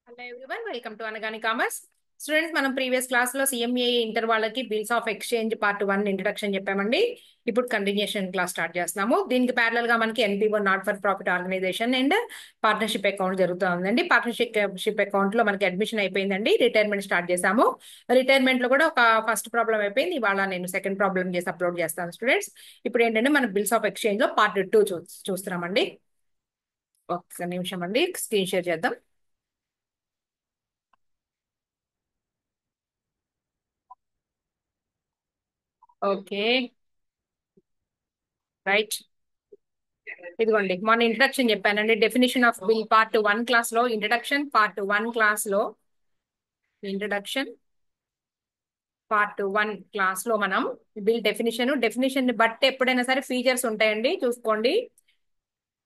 Hello everyone, welcome to Anagani commerce. Students, మనం previous class లో CMA inter వాళ్ళకి bills of exchange part 1 introduction చెప్పామండి. ఇప్పుడు కంటిన్యూషన్ క్లాస్ స్టార్ట్ చేస్తున్నాము. దీనికి ప్యారలల్ గా మనకి NPO not for profit organization and partnership account జరుగుతూ ఉందండి. పార్ట్నర్షిప్ అకౌంట్ లో మనకి అడ్మిషన్ అయిపోయిందండి. రిటైర్మెంట్ స్టార్ట్ చేసాము. రిటైర్మెంట్ లో కూడా ఒక ఫస్ట్ ప్రాబ్లం అయిపోయింది. ఇవాళ నేను సెకండ్ ప్రాబ్లం చేసి అప్లోడ్ చేస్తాను స్టూడెంట్స్. ఇప్పుడు ఏంటంటే మన బిల్స్ ఆఫ్ ఎక్స్చేంజ్ లో పార్ట్ 2 చూస్తున్నామండి. ఒక్క నిమిషం అండి, స్క్రీన్ షేర్ చేద్దాం. Okay, right. ఇదిగోండి, మొన్న ఇంట్రడక్షన్ చెప్పానండి. Definition of bill part 1 class లో ఇంట్రడక్షన్ పార్ట్ 1 క్లాస్ లో మనం బిల్ డెఫినేషన్ బట్టి ఎప్పుడైనా సరే ఫీచర్స్ ఉంటాయండి, చూసుకోండి.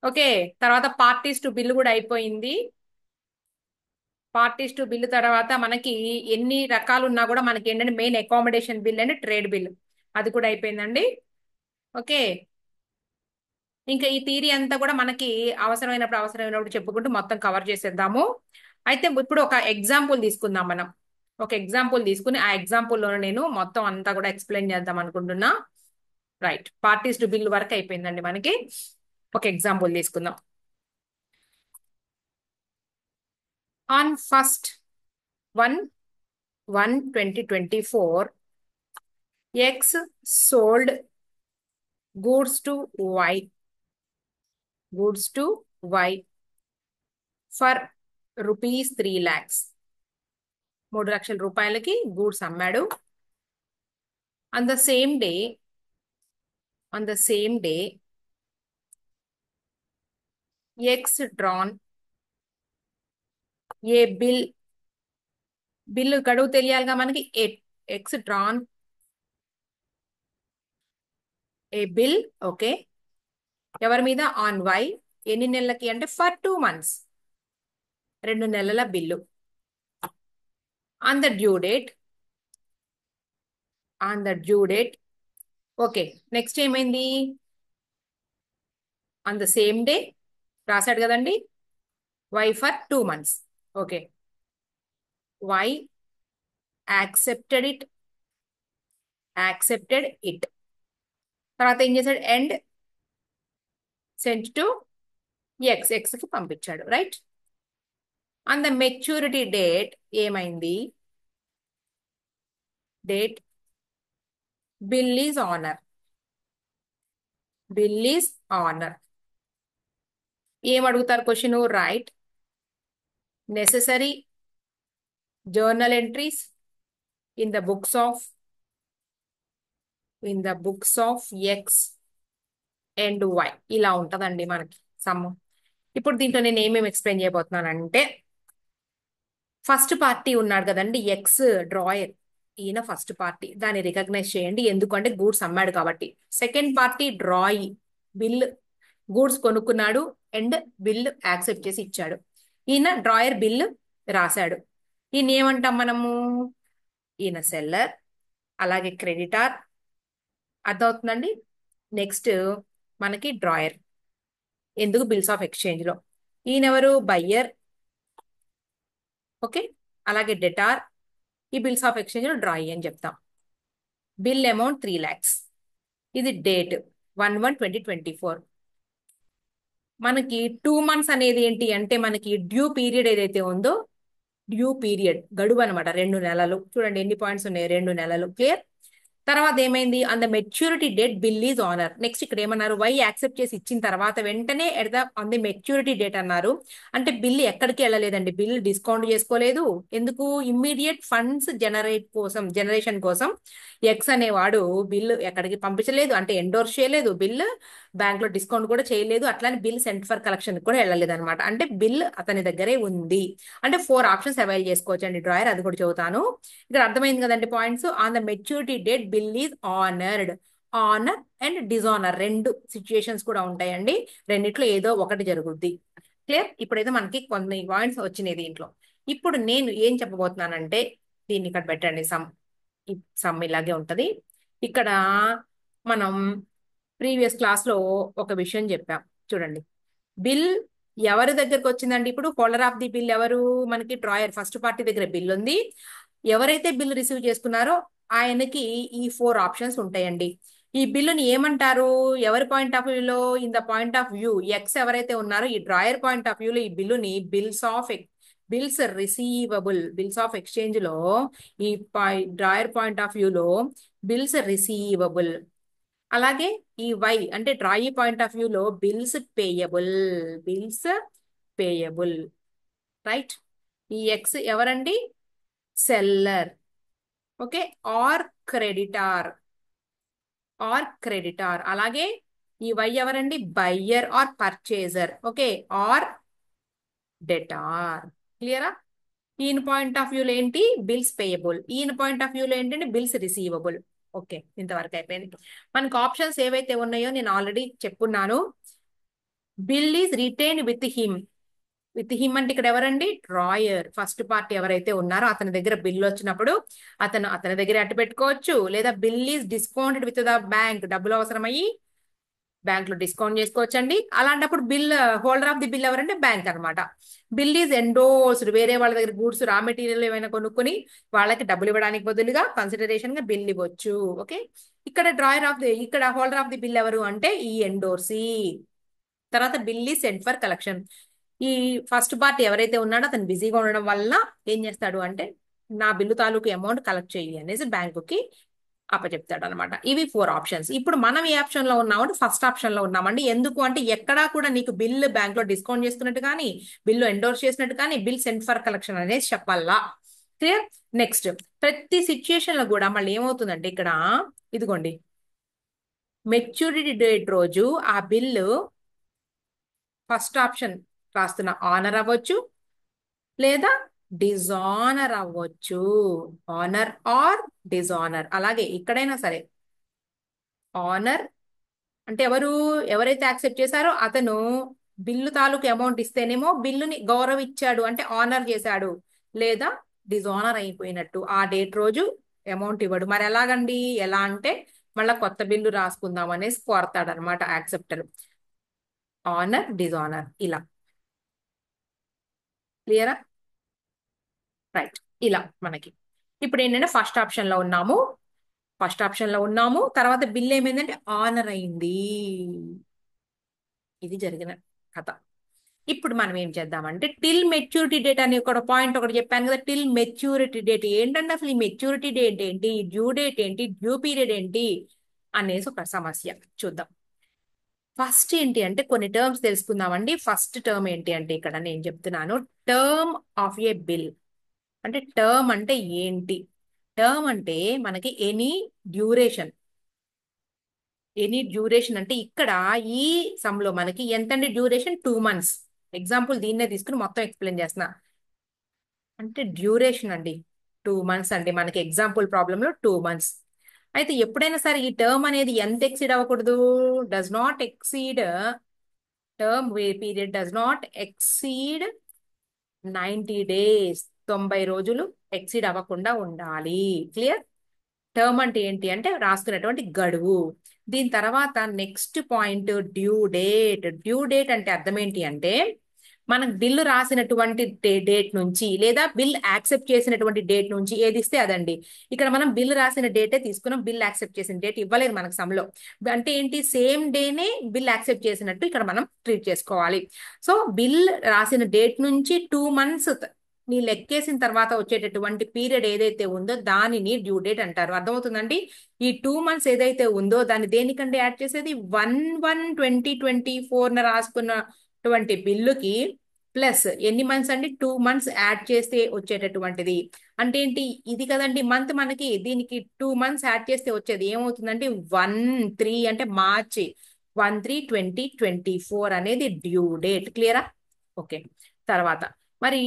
ఓకే, తర్వాత పార్టీస్ టు బిల్ కూడా అయిపోయింది. పార్టీస్ టు బిల్ తర్వాత మనకి ఎన్ని రకాలు ఉన్నా కూడా మనకి ఏంటంటే main accommodation bill and trade bill అది కూడా అయిపోయిందండి. ఓకే, ఇంకా ఈ థియరీ అంతా కూడా మనకి అవసరమైనప్పుడు చెప్పుకుంటూ మొత్తం కవర్ చేసేద్దాము. అయితే ఇప్పుడు ఒక ఎగ్జాంపుల్ తీసుకుందాం మనం. ఒక ఎగ్జాంపుల్ తీసుకుని ఆ ఎగ్జాంపుల్లో నేను మొత్తం అంతా కూడా ఎక్స్ప్లెయిన్ చేద్దాం అనుకుంటున్నా. రైట్, పార్టీస్ టు బిల్ వరకు అయిపోయిందండి మనకి. ఒక ఎగ్జాంపుల్ తీసుకుందాం. On first 1/1/2024 X sold goods to Y for rupees 3 lakhs. 3 లక్షల రూపాయలకి గూడ్స్ అమ్మాడు. On the same day X drawn a bill గడువు తెలియాలిగా మనకి. X drawn a bill. Okay, ఎవరి మీద? On Y. ఎన్ని నెలలకి అంటే ఫర్ 2 months, 2 నెలల bill. On the due date. Okay, next ఏమైంది? ఆన్ ద సేమ్ డే రాశాడు కదండి, Y for 2 months. Okay, Y accepted it. తర్వాత ఏం చేశాడు? ఎండ్ సెంట్ టు ఎక్స్ కి పంపించాడు. Right. On the maturity date ఏమైంది? Date bill is honour. ఏం అడుగుతారు question? Write necessary journal entries in the books of X and Y. ఇలా ఉంటదండి మనకి సమ్. ఇప్పుడు దీంట్లో నేను ఏమేమి ఎక్స్ప్లెయిన్ చేయబోతున్నానంటే, ఫస్ట్ పార్టీ ఉన్నాడు కదండి, ఎక్స్ డ్రాయర్. ఈయన ఫస్ట్ పార్టీ, దాన్ని రికగ్నైజ్ చేయండి ఎందుకంటే గూడ్స్ అమ్మాడు కాబట్టి. సెకండ్ పార్టీ డ్రాయి, బిల్ గూడ్స్ కొనుక్కున్నాడు అండ్ బిల్ యాక్సెప్ట్ చేసి ఇచ్చాడు. ఈయన డ్రాయర్ బిల్ రాశాడు. ఈయన ఏమంటాం మనము? ఈయన సెల్లర్, అలాగే క్రెడిటార్. అర్థమవుతుందండి. నెక్స్ట్ మనకి డ్రాయర్, ఎందుకు? బిల్స్ ఆఫ్ ఎక్స్చేంజ్ లో. ఈయనెవరు? బయ్యర్. ఓకే, అలాగే డెటార్. ఈ బిల్స్ ఆఫ్ ఎక్స్చేంజ్ లో డ్రాయి అని చెప్తాం. Bill amount 3 lakhs. ఇది డేట్ 1/1/2024. మనకి 2 months అనేది ఏంటి అంటే, మనకి డ్యూ పీరియడ్ ఏదైతే ఉందో, గడువు అనమాట. 2 నెలలు. చూడండి ఎన్ని పాయింట్స్ ఉన్నాయి, 2 నెలలు. క్లియర్. తర్వాత ఏమైంది? On the maturity date bill is honour. Next ఇక్కడ ఏమన్నారు? వై యాక్సెప్ట్ చేసి ఇచ్చిన తర్వాత వెంటనే ఆన్ ది మెచ్యూరిటీ డేట్ అన్నారు. అంటే బిల్ ఎక్కడికి వెళ్ళలేదండి, బిల్ డిస్కౌంట్ చేసుకోలేదు. ఎందుకు? ఇమ్మీడియట్ ఫండ్స్ జనరేషన్ కోసం ఎక్స్ అనేవాడు బిల్ ఎక్కడికి పంపించలేదు, అంటే ఎండోర్స్ చేయలేదు బిల్. బ్యాంక్ లో డిస్కౌంట్ కూడా చేయలేదు. అట్లానే బిల్ సెంట్ ఫర్ కలెక్షన్ కూడా వెళ్ళలేదు అనమాట. అంటే బిల్ అతని దగ్గరే ఉంది. అంటే 4 ఆప్షన్స్ అవైల్ చేసుకోవచ్చు అండి డ్రాయర్. అది కూడా చెబుతాను. ఇక్కడ అర్థమైంది కదండి points. On the maturity date bill is honoured. Honour and dishonour రెండు సిచ్యుయేషన్స్ కూడా ఉంటాయండి. రెండిట్లో ఏదో ఒకటి జరుగుద్ది. క్లియర్. ఇప్పుడైతే మనకి కొన్ని పాయింట్స్ వచ్చినాయి దీంట్లో. ఇప్పుడు నేను ఏం చెప్పబోతున్నానంటే, దీన్ని ఇక్కడ పెట్టండి. సమ్ ఇలాగే ఉంటది. ఇక్కడ మనం ప్రీవియస్ క్లాస్ లో ఒక విషయం చెప్పాం. చూడండి, బిల్ ఎవరి దగ్గరకు వచ్చిందండి ఇప్పుడు హోల్డర్ ఆఫ్ ది బిల్ ఎవరు? మనకి డ్రాయర్ ఫస్ట్ పార్టీ దగ్గర బిల్ ఉంది. ఎవరైతే బిల్ రిసీవ్ చేసుకున్నారో ఆయనకి ఈ 4 ఆప్షన్స్ ఉంటాయండి. ఈ బిల్లుని ఏమంటారు? ఎవరి పాయింట్ ఆఫ్ వ్యూలో? In the point of view X ఎవరైతే ఉన్నారో ఈ డ్రాయర్ పాయింట్ ఆఫ్ వ్యూలో ఈ బిల్లుని బిల్స్ ఆఫ్ ఎక్స్చేంజ్ లో ఈ డ్రాయర్ పాయింట్ ఆఫ్ వ్యూలో బిల్స్ రిసీవబుల్. అలాగే ఈ వై అంటే డ్రాయీ పాయింట్ ఆఫ్ వ్యూలో బిల్స్ పేయబుల్ రైట్. ఈ ఎక్స్ ఎవరండి? సెల్లర్. ఓకే. Or creditor. అలాగే ఈ వై ఎవరండి? Buyer or purchaser. Okay. Or debtor. క్లియరా? ఈయన పాయింట్ ఆఫ్ వ్యూలో ఏంటి? Bills payable. ఈయన పాయింట్ ఆఫ్ వ్యూలో ఏంటంటే బిల్స్ రిసీవబుల్. ఓకే, ఇంతవరకు అయిపోయింది. మనకు ఆప్షన్స్ ఏవైతే ఉన్నాయో నేను ఆల్రెడీ చెప్పున్నాను. Bill is retained with him అంటే ఇక్కడ ఎవరండి? డ్రాయర్ ఫస్ట్ పార్టీ ఎవరైతే ఉన్నారో అతని దగ్గర బిల్ వచ్చినప్పుడు అతని దగ్గర అట్టు పెట్టుకోవచ్చు. లేదా bill is discounted with the bank, డబ్బులు అవసరమయ్యి బ్యాంక్ లో డిస్కౌంట్ చేసుకోవచ్చండి. అలాంటప్పుడు హోల్డర్ ఆఫ్ ది బిల్ ఎవరంటే బ్యాంక్ అనమాట. బిల్ ఈజ్ ఎండోర్స్డ్, వేరే వాళ్ళ దగ్గర గూడ్స్ రా మెటీరియల్ ఏమైనా కొనుక్కొని వాళ్ళకి డబ్బులు ఇవ్వడానికి బదులుగా కన్సిడరేషన్ గా బిల్ ఇవ్వచ్చు. ఓకే. ఇక్కడ హోల్డర్ ఆఫ్ ది బిల్ ఎవరు అంటే ఈ ఎండోర్సీ. తర్వాత bill is cent for collection. ఈ ఫస్ట్ పార్టీ ఎవరైతే ఉన్నాడో అతను బిజీగా ఉండడం వల్ల ఏం చేస్తాడు అంటే నా బిల్లు తాలూకు అమౌంట్ కలెక్ట్ చేయి అనేసి బ్యాంకుకి అప్పచెప్తాడు అనమాట. ఇవి 4 ఆప్షన్స్. ఇప్పుడు మనం ఏ ఆప్షన్ లో ఉన్నామంటే ఫస్ట్ ఆప్షన్ లో ఉన్నామండి. ఎందుకు అంటే ఎక్కడా కూడా నీకు బిల్ బ్యాంక్ లో డిస్కౌంట్ చేసుకున్నట్టు కానీ బిల్లు ఎండోర్స్ చేసినట్టు కానీ బిల్ సెంట్ ఫర్ కలెక్షన్ అనేది చెప్పాలా. క్లియర్? నెక్స్ట్, ప్రతి సిచ్యుయేషన్ లో కూడా మళ్ళీ ఏమవుతుందంటే ఇక్కడ ఇదిగోండి మెచ్యూరిటీ డేట్ రోజు ఆ బిల్లు ఫస్ట్ ఆప్షన్ రాస్తున్న ఆనర్ అవ్వచ్చు లేదా డిజానర్ అవ్వచ్చు. Honour or dishonour. అలాగే ఇక్కడైనా సరే ఆనర్ అంటే ఎవరైతే యాక్సెప్ట్ చేశారో అతను బిల్లు తాలూకు అమౌంట్ ఇస్తేనేమో బిల్లుని గౌరవించాడు అంటే ఆనర్ చేశాడు. లేదా డిజానర్ అయిపోయినట్టు ఆ డేట్ రోజు అమౌంట్ ఇవ్వడు. మరి ఎలాగండి? ఎలా అంటే మళ్ళీ కొత్త బిల్లు రాసుకుందాం అనేసి కోరతాడు అనమాట యాక్సెప్టర్. ఆనర్ డిజానర్ ఇలా. క్లియరా? రైట్. ఇలా మనకి ఇప్పుడు ఏంటంటే ఫస్ట్ ఆప్షన్ లో ఉన్నాము. తర్వాత బిల్ ఏమైందంటే ఆనర్ అయింది. ఇది జరిగిన కథ. ఇప్పుడు మనం ఏం చేద్దామంటే టిల్ మెచ్యూరిటీ డేట్ అని ఒక పాయింట్ ఒకటి చెప్పాను కదా. టిల్ మెచ్యూరిటీ డేట్ ఏంటంటే అసలు ఈ మెచ్యూరిటీ డేట్ ఏంటి, డ్యూ డేట్ ఏంటి, డ్యూ పీరియడ్ ఏంటి అనేసి ఒక సమస్య చూద్దాం. ఫస్ట్ ఏంటి అంటే కొన్ని టర్మ్స్ తెలుసుకుందామండి. ఫస్ట్ టర్మ్ ఏంటి అంటే ఇక్కడ నేను చెప్తున్నాను టర్మ్ ఆఫ్ ఏ బిల్. అంటే టర్మ్ అంటే ఏంటి? టర్మ్ అంటే మనకి ఎనీ డ్యూరేషన్ అంటే ఇక్కడ ఈ సమ్ లో మనకి ఎంతండి డ్యూరేషన్? 2 months. ఎగ్జాంపుల్ దీన్నే తీసుకుని మొత్తం ఎక్స్ప్లెయిన్ చేస్తున్నా. అంటే డ్యూరేషన్ అండి 2 months అండి. మనకి ఎగ్జాంపుల్ ప్రాబ్లమ్ లో 2 months. అయితే ఎప్పుడైనా సరే ఈ టర్మ్ అనేది ఎంత ఎక్సీడ్ అవ్వకూడదు? Does not exceed term period does not exceed 90 days. 90 రోజులు ఎక్సీడ్ అవ్వకుండా ఉండాలి. క్లియర్? టర్మ్ అంటే ఏంటి అంటే రాసుకున్నటువంటి గడువు. దీని తర్వాత నెక్స్ట్ పాయింట్ డ్యూ డేట్ అంటే అర్థం ఏంటి అంటే మనం బిల్లు రాసినటువంటి డేట్ నుంచి లేదా బిల్ యాక్సెప్ట్ చేసినటువంటి డేట్ నుంచి ఏది ఇస్తే అదండి. ఇక్కడ మనం బిల్ రాసిన డేటే తీసుకున్నాం, బిల్ యాక్సెప్ట్ చేసిన డేట్ ఇవ్వలేదు మనకు సమ్లో. అంటే ఏంటి? సేమ్ డేనే బిల్ యాక్సెప్ట్ చేసినట్టు ఇక్కడ మనం ట్రీట్ చేసుకోవాలి. సో బిల్ రాసిన డేట్ నుంచి 2 months నీ లెక్కేసిన తర్వాత వచ్చేటటువంటి పీరియడ్ ఏదైతే ఉందో దానిని డ్యూ డేట్ అంటారు. అర్థమవుతుందండి? ఈ 2 months ఏదైతే ఉందో దాన్ని దేనికంటే యాడ్ చేసేది 1/1/2024 రాసుకున్నటువంటి బిల్లుకి ప్లస్ ఎన్ని మంత్స్ అండి? 2 months యాడ్ చేస్తే వచ్చేటటువంటిది. అంటే ఏంటి? ఇది కదండి మంత్ మనకి. దీనికి 2 months యాడ్ చేస్తే వచ్చేది ఏమవుతుందంటే 1/3 అంటే మార్చి 1/3/2024 అనేది డ్యూ డేట్. క్లియరా? ఓకే. తర్వాత మరి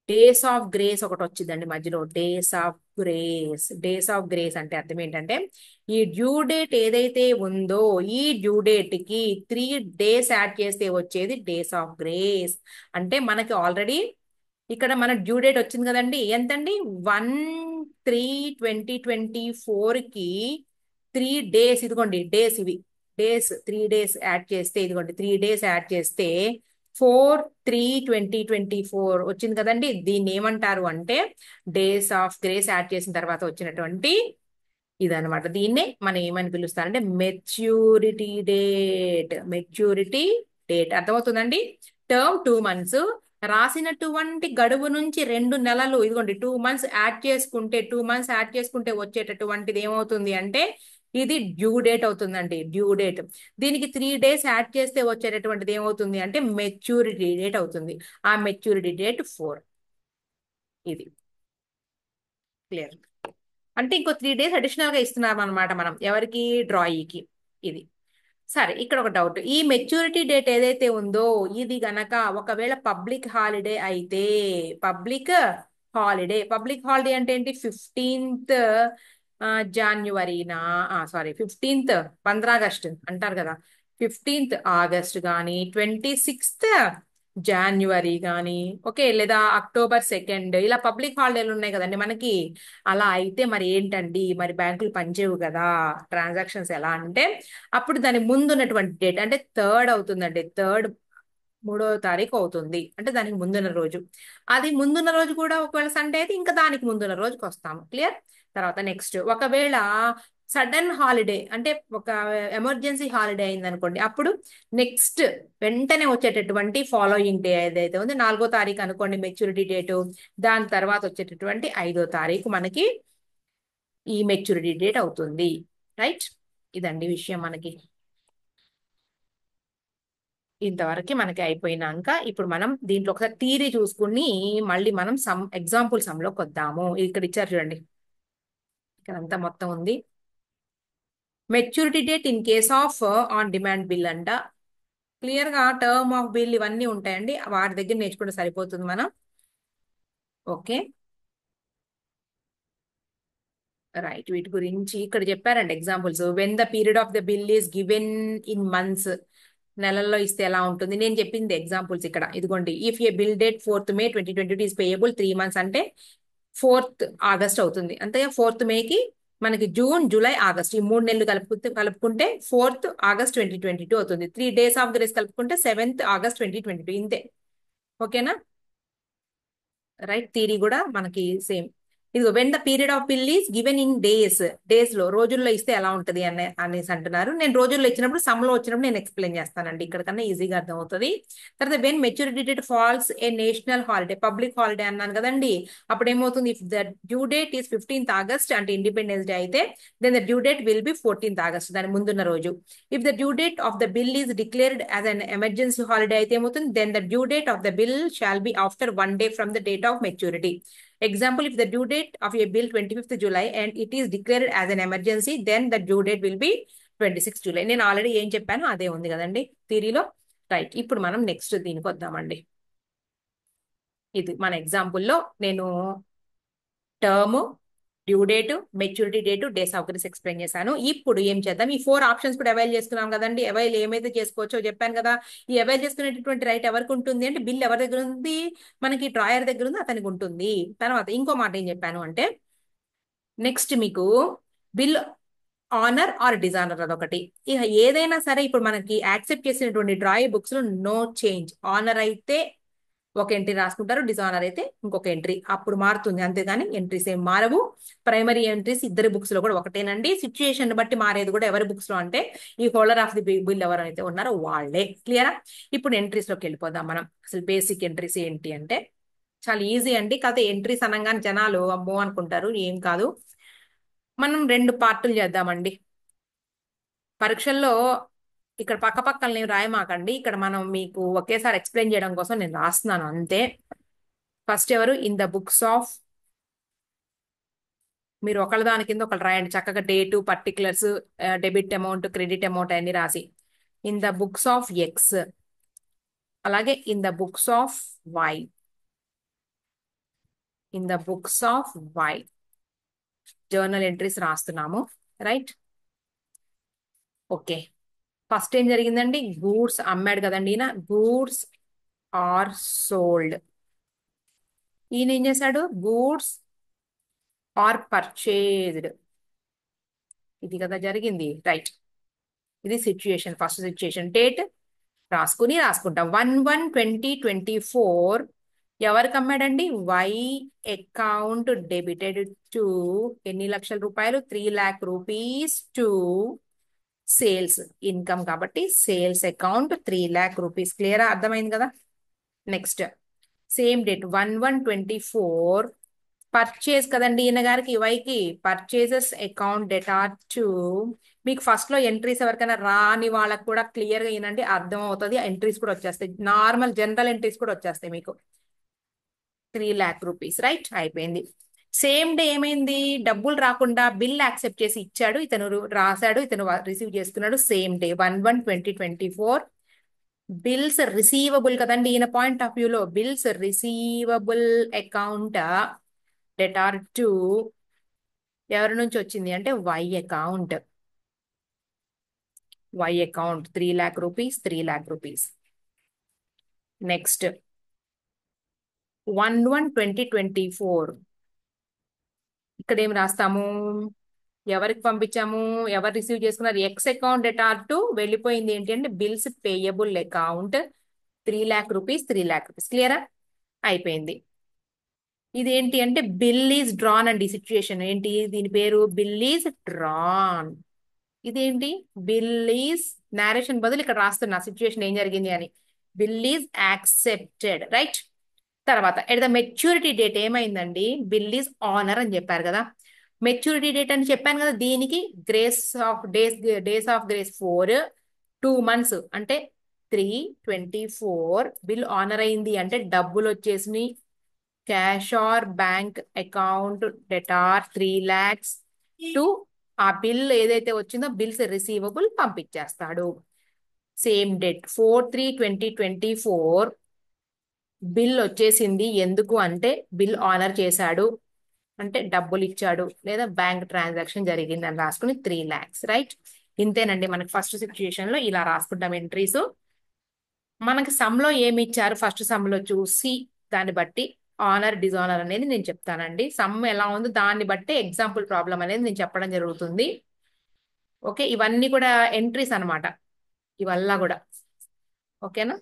డేస్ ఆఫ్ గ్రేస్ ఒకటి వచ్చిందండి మధ్యలో. డేస్ ఆఫ్ గ్రేస్ అంటే అర్థం ఏంటంటే ఈ డ్యూ డేట్ ఏదైతే ఉందో ఈ డ్యూ డేట్ కి 3 days యాడ్ చేస్తే వచ్చేది డేస్ ఆఫ్ గ్రేస్. అంటే మనకి ఆల్రెడీ ఇక్కడ మన డ్యూ డేట్ వచ్చింది కదండి. ఎంతండి? 1/3/2024 కి 3 days. ఇదిగోండి డేస్, ఇవి డేస్ 3 days యాడ్ చేస్తే ఇదిగోండి 3 days యాడ్ చేస్తే 4/3/2024 వచ్చింది కదండి. దీన్ని ఏమంటారు అంటే డేస్ ఆఫ్ గ్రేస్ యాడ్ చేసిన తర్వాత వచ్చినటువంటి ఇదనమాట. దీన్నే మనం ఏమని పిలుస్తారంటే మెచ్యూరిటీ డేట్. మెచ్యూరిటీ డేట్ అర్థమవుతుందండి. టర్మ్ 2 months, రాసినటువంటి గడువు నుంచి 2 నెలలు, ఇదిగోండి 2 months యాడ్ చేసుకుంటే 2 months యాడ్ చేసుకుంటే వచ్చేటటువంటిది ఏమవుతుంది అంటే ఇది డ్యూ డేట్ అవుతుందండి. Due date. దీనికి 3 days యాడ్ చేస్తే వచ్చేటటువంటిది ఏమవుతుంది అంటే మెచ్యూరిటీ డేట్ అవుతుంది. ఆ మెచ్యూరిటీ డేట్ 4. ఇది క్లియర్. అంటే ఇంకో 3 days అడిషనల్ గా ఇస్తున్నాం అనమాట మనం ఎవరికి, డ్రాయీకి. ఇది సరే. ఇక్కడ ఒక డౌట్. ఈ మెచ్యూరిటీ డేట్ ఏదైతే ఉందో ఇది గనక ఒకవేళ పబ్లిక్ హాలిడే అయితే, పబ్లిక్ హాలిడే అంటే ఏంటి, 15th జనవరినా, సారీ 15th 15 ఆగస్ట్ అంటారు కదా, 15th ఆగస్ట్ కానీ 26th జనవరి కానీ, ఓకే, లేదా October 2 ఇలా పబ్లిక్ హాలిడేలు ఉన్నాయి కదండి మనకి. అలా అయితే మరి ఏంటండి, మరి బ్యాంకులు పనిచేయవు కదా, ట్రాన్సాక్షన్స్ ఎలా అంటే అప్పుడు దాని ముందు ఉన్నటువంటి డేట్ అంటే థర్డ్ అవుతుందండి. థర్డ్ 3వ తారీఖు అవుతుంది. అంటే దానికి ముందున్న రోజు. అది ముందున్న రోజు కూడా ఒకవేళ సండే అయితే ఇంకా దానికి ముందున్న రోజుకి వస్తాము. క్లియర్. తర్వాత నెక్స్ట్, ఒకవేళ సడన్ హాలిడే అంటే ఒక ఎమర్జెన్సీ హాలిడే అయింది అనుకోండి, అప్పుడు నెక్స్ట్ వెంటనే వచ్చేటటువంటి ఫాలోయింగ్ డే ఏదైతే ఉంది 4వ తారీఖు అనుకోండి మెచ్యూరిటీ డేటు, దాని తర్వాత వచ్చేటటువంటి 5వ తారీఖు మనకి ఈ మెచ్యూరిటీ డేట్ అవుతుంది. రైట్. ఇదండి విషయం మనకి. ఇంతవరకు మనకి అయిపోయినాక ఇప్పుడు మనం దీంట్లో ఒకసారి థియరీ చూసుకుని మళ్ళీ మనం ఎగ్జాంపుల్ సమ్లోకి వద్దాము. ఇక్కడ ఇచ్చారు చూడండి, ఇక్కడ అంతా మొత్తం ఉంది. Maturity date in case of on demand bill అంట. క్లియర్ గా టర్మ్ ఆఫ్ బిల్ ఇవన్నీ ఉంటాయండి, వాటి దగ్గర నేర్చుకుంటే సరిపోతుంది మనం. Okay right. వీటి గురించి ఇక్కడ చెప్పారండి examples. When the period of the bill is given in months, నెలల్లో ఇస్తే ఎలా ఉంటుంది. నేను చెప్పింది ఎగ్జాంపుల్స్ ఇక్కడ. ఇదిగోండి, if A bill date 4th May 2022 is payable 3 months అంటే 4th ఆగస్ట్ అవుతుంది. అంతే. 4th Mayకి మనకి జూన్ జూలై ఆగస్ట్ ఈ 3 నెలలు కలుపుకుంటే 4th August 2022 అవుతుంది. 3 days ఆఫ్ గ్రేస్ కలుపుకుంటే 7th August 2022. ఇంతే. ఓకేనా. రైట్. థియరీ కూడా మనకి సేమ్. ఇదిగో when the period of bill is given in days లో, రోజుల్లో ఇస్తే ఎలా ఉంటది అనేసి అంటున్నారు. నేను రోజుల్లో ఇచ్చినప్పుడు సమ్ లో వచ్చినప్పుడు నేను ఎక్స్ప్లెయిన్ చేస్తానండి, ఇక్కడ కన్నా ఈజీగా అర్థమవుతుంది. తర్వాత when maturity date falls a national holiday, public holiday అన్నాను కదండి, అప్పుడు ఏమవుతుంది, if the due date is 15th August అంటే ఇండిపెండెన్స్ డే అయితే then the due date will be 14th August, దాని ముందున్న రోజు. If the due date of the bill is declared as an emergency holiday అయితే ఏమవుతుంది, then the due date of the bill shall be after 1 day from the date of maturity. Example, if the due date of a bill 25th July and it is declared as an emergency, then the due date will be 26th July. నేను already ఏం చెప్పాను అదే ఉంది కదండి థియరీలో. Right. ఇప్పుడు మనం next దీనికి వద్దామండి. ఇది మన ఎగ్జాంపుల్లో నేను term, due date, maturity date, days of grace explain చేశాను. ఇప్పుడు ఏం చేద్దాం, ఈ 4 ఆప్షన్స్ కూడా అవైల్ చేసుకున్నాం కదండి. అవైల్ ఏమైతే చేసుకోవచ్చో చెప్పాను కదా. ఈ అవైల్ చేసుకునేటటువంటి రైట్ ఎవరికి ఉంటుంది అంటే బిల్ ఎవరి దగ్గర ఉంది, మనకి డ్రాయర్ దగ్గర ఉంది, అతనికి ఉంటుంది. తర్వాత ఇంకో మాట ఏం చెప్పాను అంటే నెక్స్ట్ మీకు బిల్ ఆనర్ ఆర్ డిజానర్ అదొకటి. ఇక ఏదైనా సరే ఇప్పుడు మనకి యాక్సెప్ట్ చేసినటువంటి డ్రాయర్ బుక్స్ లో నో చేంజ్. ఆనర్ అయితే ఒక ఎంట్రీ రాసుకుంటారు, డిజానర్ అయితే ఇంకొక ఎంట్రీ, అప్పుడు మారుతుంది. అంతేగాని ఎంట్రీస్ ఏం మారవు. ప్రైమరీ ఎంట్రీస్ ఇద్దరి బుక్స్ లో కూడా ఒకటేనండి. సిచ్యుయేషన్ బట్టి మారేది కూడా ఎవరి బుక్స్ లో అంటే ఈ హోల్డర్ ఆఫ్ ది బిల్ ఎవరైతే ఉన్నారో వాళ్ళే. క్లియరా. ఇప్పుడు ఎంట్రీస్ లోకి వెళ్ళిపోదాం మనం. అసలు బేసిక్ ఎంట్రీస్ ఏంటి అంటే చాలా ఈజీ అండి. కాకపోతే ఎంట్రీస్ అనగానే జనాలు అమ్మో అనుకుంటారు, ఏం కాదు. మనం 2 పార్టులు చేద్దామండి. పరీక్షల్లో ఇక్కడ పక్క పక్కన నేను రాయమాకండి, ఇక్కడ మనం మీకు ఒకేసారి ఎక్స్ప్లెయిన్ చేయడం కోసం నేను రాస్తున్నాను అంతే. ఫస్ట్ ఎవరు, ఇన్ ద బుక్స్ ఆఫ్, మీరు ఒకళ్ళ దాని కింద ఒకళ్ళు రాయండి చక్కగా, date, particulars, debit amount, credit amount అన్ని రాసి. In the books of X, అలాగే in the books of Y, in the books of Y journal entries రాస్తున్నాము. రైట్. ఓకే. ఫస్ట్ ఏం జరిగిందండి, గూడ్స్ అమ్మాడు కదండి ఈయన, గూడ్స్ ఆర్ సోల్డ్. ఈయన ఏం చేశాడు, గూడ్స్ ఆర్ పర్చేజ్డ్. ఇది కదా జరిగింది. రైట్. ఇది సిచ్యుయేషన్, ఫస్ట్ సిచ్యుయేషన్. డేట్ రాసుకుంటాం. 1/1/2024 ఎవరికి అమ్మాడండి? వై అకౌంట్ డెబిటెడ్ టు ఎన్ని లక్షల రూపాయలు? 3,00,000 రూపీస్ టు సేల్స్ ఇన్కమ్ కాబట్టి సేల్స్ అకౌంట్ 3,00,000 రూపీస్. క్లియరా? అర్థమైంది కదా? నెక్స్ట్ సేమ్ డేట్ 1/1/24 పర్చేజ్ కదండి ఈయన గారికి వైకి. పర్చేజెస్ అకౌంట్ డెటార్ టు, మీకు ఫస్ట్ లో ఎంట్రీస్ ఎవరికైనా రాని వాళ్ళకి కూడా క్లియర్ గా ఏనండి అర్థం అవుతుంది. ఎంట్రీస్ కూడా వచ్చేస్తాయి, నార్మల్ జనరల్ ఎంట్రీస్ కూడా వచ్చేస్తాయి మీకు. 3,00,000 రూపీస్. రైట్, అయిపోయింది. సేమ్ డే ఏమైంది? డబ్బులు రాకుండా బిల్ యాక్సెప్ట్ చేసి ఇచ్చాడు, ఇతను రాశాడు, ఇతను రిసీవ్ చేసుకున్నాడు. సేమ్ డే 1/1/2024 బిల్స్ రిసీవబుల్ కదండి ఈయన పాయింట్ ఆఫ్ వ్యూలో. Bills receivable account debtor to ఎవరి నుంచి వచ్చింది అంటే Y account. 3,00,000 rupees, 3,00,000 rupees. Next 1/1/2024 ఇక్కడ ఏం రాస్తాము? ఎవరికి పంపించాము? ఎవరు రిసీవ్ చేసుకున్నారు? ఎక్స్ అకౌంట్ డెటార్ టు వెళ్ళిపోయింది ఏంటి అంటే bills payable account 3,00,000 rupees, 3,00,000 rupees. క్లియరా? అయిపోయింది. ఇదేంటి అంటే బిల్ ఈజ్ డ్రాన్ అండి. సిచ్యుయేషన్ ఏంటి? దీని పేరు బిల్ ఈజ్ డ్రాన్. ఇదేంటి? బిల్ ఈజ్ నేరేషన్ బదులు ఇక్కడ రాస్తున్నా సిచ్యుయేషన్ ఏం జరిగింది అని. Bill is accepted. రైట్. తర్వాత ఎట్ ద మెచ్యూరిటీ డేట్ ఏమైందండి? బిల్ ఈజ్ ఆనర్ అని చెప్పారు కదా. మెచ్యూరిటీ డేట్ అని చెప్పాను కదా. దీనికి డేస్ ఆఫ్ గ్రేస్ 4, 2 months అంటే 3/24 బిల్ ఆనర్ అయింది అంటే డబ్బులు వచ్చేసి cash or bank account debtor 3,00,000 to ఆ బిల్ ఏదైతే వచ్చిందో బిల్స్ రిసీవబుల్ పంపించేస్తాడు. సేమ్ డేట్ 4/3/2024 బిల్ వచ్చేసింది. ఎందుకు అంటే బిల్ ఆనర్ చేశాడు అంటే డబ్బులు ఇచ్చాడు లేదా బ్యాంక్ ట్రాన్సాక్షన్ జరిగింది అని రాసుకుని 3,00,000. రైట్. ఇంతేనండి మనకి ఫస్ట్ సిచ్యుయేషన్ లో ఇలా రాసుకుంటాం ఎంట్రీస్. మనకి సమ్ లో ఏమి ఇచ్చారు ఫస్ట్ సమ్ లో చూసి దాన్ని బట్టి ఆనర్ డిజానర్ అనేది నేను చెప్తానండి. సమ్ ఎలా ఉందో దాన్ని బట్టి ఎగ్జాంపుల్ ప్రాబ్లం అనేది నేను చెప్పడం జరుగుతుంది. ఓకే, ఇవన్నీ కూడా ఎంట్రీస్ అన్నమాట ఇవల్లా కూడా. ఓకేనా?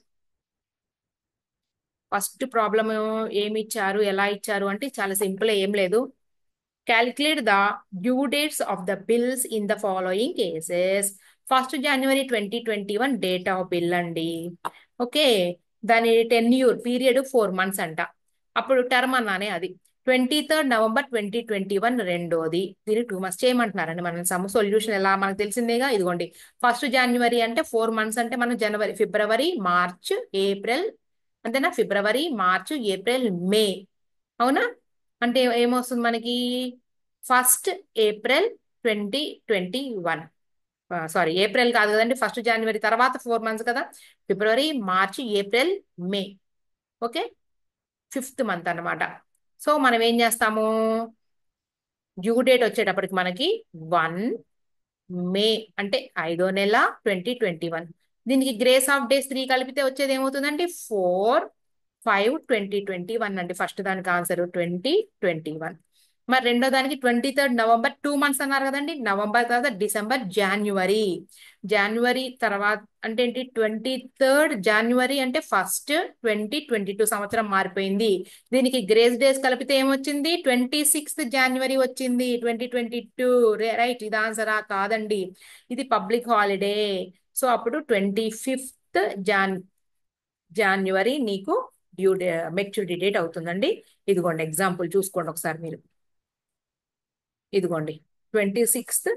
ఫస్ట్ ప్రాబ్లమ్ ఏమి ఇచ్చారు, ఎలా ఇచ్చారు అంటే చాలా సింపుల్, ఏం లేదు. Calculate the due dates of the bills in the following cases. 1st January 2021 date of bill అండి. ఓకే, దాని టెన్యూర్ పీరియడ్ 4 months అంట. అప్పుడు టర్మ్ అన్నానే అది. 23rd November 2021 రెండోది. దీనికి 2 months చేయమంటున్నారండి. మనం సమ్ సొల్యూషన్ ఎలా మనకు తెలిసిందేగా. ఇదిగోండి 1st January అంటే 4 months అంటే మనం జనవరి, ఫిబ్రవరి, మార్చ్, ఏప్రిల్ అంతేనా? ఫిబ్రవరి, మార్చ్, ఏప్రిల్, మే. అవునా? అంటే ఏమొస్తుంది మనకి? 1st April 2021. సారీ, ఏప్రిల్ కాదు కదండి, 1st January తర్వాత 4 months కదా. ఫిబ్రవరి, మార్చ్, ఏప్రిల్, మే. ఓకే, 5th month అన్నమాట. సో మనం ఏం చేస్తాము? డ్యూ డేట్ వచ్చేటప్పటికి మనకి 1 మే అంటే 5వ నెల 2021. దీనికి గ్రేస్ ఆఫ్ డేస్ 3 కలిపితే వచ్చేది ఏమవుతుందండి? 4/5/2021 అండి. ఫస్ట్ దానికి ఆన్సర్ 2021. మరి రెండో దానికి 23rd November 2 months అన్నారు కదండి. నవంబర్ తర్వాత డిసెంబర్, జనవరి. జనవరి తర్వాత అంటే ఏంటి? 23rd January అంటే 1st 2022 సంవత్సరం మారిపోయింది. దీనికి గ్రేస్ డేస్ కలిపితే ఏమొచ్చింది? 26th January వచ్చింది 2022. రైట్. ఇది ఆన్సరా? కాదండి, ఇది పబ్లిక్ హాలిడే. సో అప్పుడు 25th January నీకు మెచ్యూరిటీ డేట్ అవుతుందండి. ఇదిగోండి ఎగ్జాంపుల్ చూసుకోండి ఒకసారి మీరు. ఇదిగోండి 26th,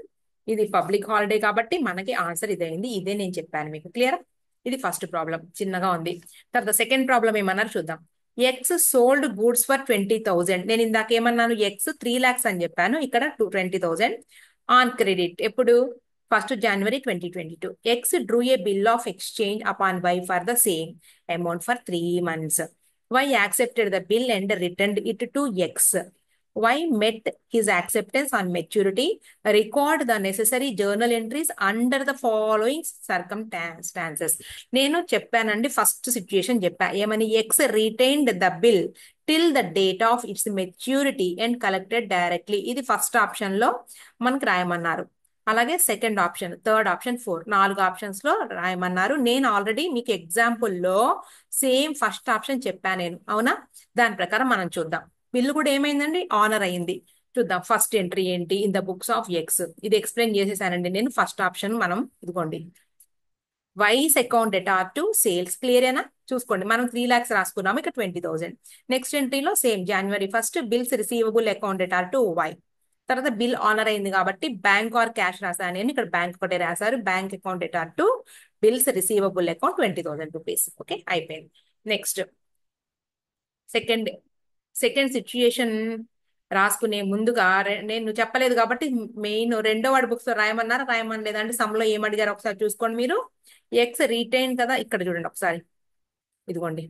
ఇది పబ్లిక్ హాలిడే కాబట్టి మనకి ఆన్సర్ ఇదైంది. ఇదే నేను చెప్పాను మీకు. క్లియర్? ఇది ఫస్ట్ ప్రాబ్లం, చిన్నగా ఉంది. తర్వాత సెకండ్ ప్రాబ్లం ఏమన్నారు చూద్దాం. X sold goods for 20,000. నేను ఇందాక ఏమన్నాను? ఎక్స్ 3,00,000 అని చెప్పాను. ఇక్కడ 20,000 ఆన్ క్రెడిట్. ఎప్పుడు? 1st January 2022. X drew a bill of exchange upon Y for the same amount for 3 months. Y accepted the bill and returned it to X. Y met his acceptance on maturity. Record the necessary journal entries under the following circumstances. నేను చెప్పానండి first situation చెప్పా. ఏమని? X retained the bill till the date of it's maturity and collected directly. ఇది first option లో మనకు రాయమన్నారు. అలాగే second option, third option, 4, 4 options లో రాయమన్నారు. నేను ఆల్రెడీ మీకు ఎగ్జాంపుల్లో సేమ్ ఫస్ట్ ఆప్షన్ చెప్పాను నేను, అవునా? దాని ప్రకారం మనం చూద్దాం. బిల్లు కూడా ఏమైందండి, ఆనర్ అయింది. చూద్దాం ఫస్ట్ ఎంట్రీ ఏంటి in the books of X. ఇది ఎక్స్ప్లెయిన్ చేసేసానండి నేను. ఫస్ట్ ఆప్షన్ మనం ఇదిగోండి, Y's account debtor to sales. క్లియరేనా? చూసుకోండి, మనం 3 lakhs రాసుకున్నాము, ఇక్కడ 20,000. నెక్స్ట్ ఎంట్రీలో same January 1st bills receivable account debtor to Y. తర్వాత బిల్ ఆనర్ అయింది కాబట్టి బ్యాంక్ ఆర్ క్యాష్ రాశాను నేను, ఇక్కడ బ్యాంక్ ఒకటే రాశారు. Bank account debtor to bills receivable account 20,000 rupees. Okay, అయిపోయింది. నెక్స్ట్ సెకండ్ సెకండ్ సిచ్యుయేషన్ రాసుకునే ముందుగా నేను చెప్పలేదు కాబట్టి మెయిన్ రెండో వాడి బుక్స్ లో రాయమన్నారా, రాయమని లేదంటే సమ్లో ఏమడిగారు ఒకసారి చూసుకోండి మీరు. ఎక్స్ రీటైన్ కదా, ఇక్కడ చూడండి ఒకసారి, ఇదిగోండి.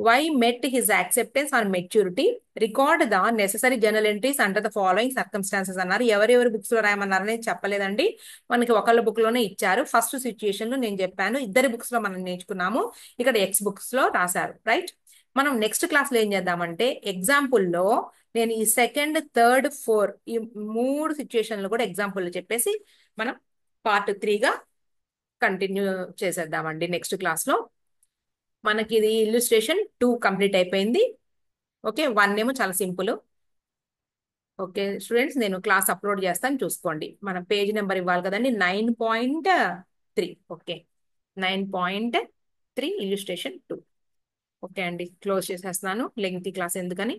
Y met his acceptance on maturity, record the necessary journal entries under the following circumstances అన్నారు. ఎవరెవరి బుక్స్ లో రాయమన్నారని చెప్పలేదండి, మనకి ఒకళ్ళ బుక్ లోనే ఇచ్చారు. ఫస్ట్ సిచ్యుయేషన్ లో నేను చెప్పాను, ఇద్దరి బుక్స్ లో మనం నేర్చుకున్నాము, ఇక్కడ ఎక్స్ బుక్స్ లో రాశారు, రైట్? మనం నెక్స్ట్ క్లాస్ లో ఏం చేద్దామంటే ఎగ్జాంపుల్లో నేను ఈ సెకండ్, థర్డ్, 4 ఈ 3 సిచ్యుయేషన్లు కూడా ఎగ్జాంపుల్ చెప్పేసి మనం పార్ట్ 3గా కంటిన్యూ చేసేద్దామండి నెక్స్ట్ క్లాస్ లో. మనకి ఇది ఇల్లుస్ట్రేషన్ 2 కంప్లీట్ అయిపోయింది. ఓకే, 1 ఏమో చాలా సింపుల్. ఓకే స్టూడెంట్స్, నేను క్లాస్ అప్లోడ్ చేస్తాను, చూసుకోండి. మన పేజ్ నెంబర్ ఇవ్వాలి కదండి, 9.3. Okay, 9.3 illustration 2. ఓకే అండి, క్లోజ్ చేసేస్తున్నాను, లెంగ్తీ క్లాస్ ఎందుకని.